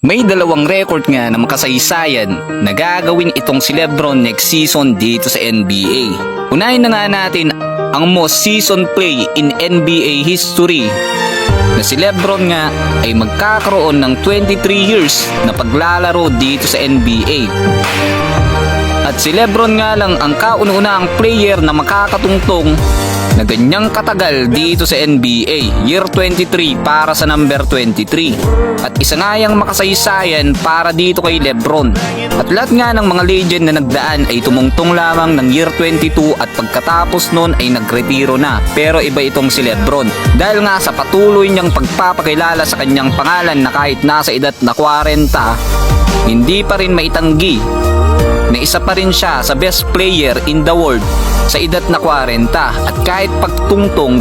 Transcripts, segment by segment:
May dalawang record nga na makasaysayan na gagawin itong si Lebron next season dito sa NBA. Unahin na nga natin ang most season play in NBA history na si Lebron nga ay magkakaroon ng 23 years na paglalaro dito sa NBA. At si Lebron nga lang ang kauna-unahang player na makakatungtong na ganyang katagal dito sa NBA, year 23 para sa number 23. At isa nga yang makasaysayan para dito kay Lebron. At lahat nga ng mga legend na nagdaan ay tumungtong lamang ng year 22 at pagkatapos nun ay nagretiro na. Pero iba itong si Lebron dahil nga sa patuloy niyang pagpapakilala sa kanyang pangalan na kahit nasa edad na 40, hindi pa rin maitanggi na isa pa rin siya sa best player in the world sa edad na 40 at kahit pagtungtong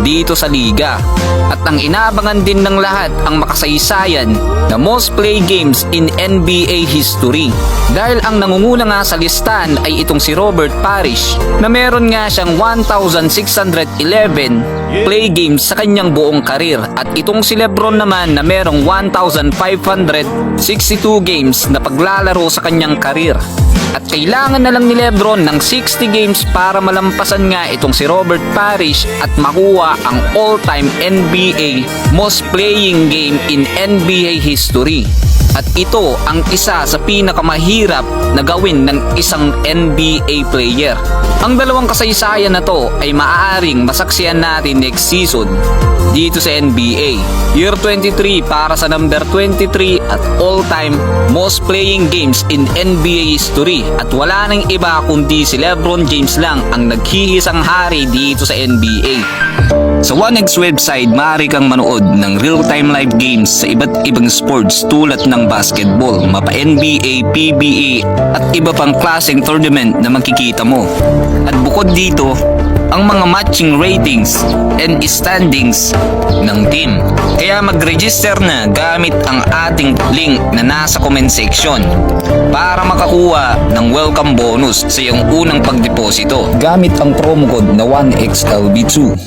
dito sa liga. At ang inabangan din ng lahat ang makasaysayan na most play games in NBA history. Dahil ang nangunguna nga sa listahan ay itong si Robert Parrish na meron nga siyang 1,611 play games sa kanyang buong karir. At itong si Lebron naman na merong 1,562 games na paglalaro sa kanyang karir. At kailangan na lang ni Lebron ng 60 games para malampasan nga itong si Robert Parrish at makuha ang all-time NBA most playing game in NBA history. At ito ang isa sa pinakamahirap na gawin ng isang NBA player. Ang dalawang kasaysayan na to ay maaaring masaksihan natin next season dito sa NBA. Year 23 para sa number 23 at all-time most playing games in NBA history. At wala nang iba kundi si Lebron James lang ang naghihisang hari dito sa NBA. Sa OneX website, maaari kang manood ng real-time live games sa iba't ibang sports tulad ng basketball, mapa NBA, PBA at iba pang klaseng tournament na makikita mo. At bukod dito, ang mga matching ratings and standings ng team. Kaya mag-register na gamit ang ating link na nasa comment section para makakuha ng welcome bonus sa iyong unang pagdeposito gamit ang promo code na 1XLB2.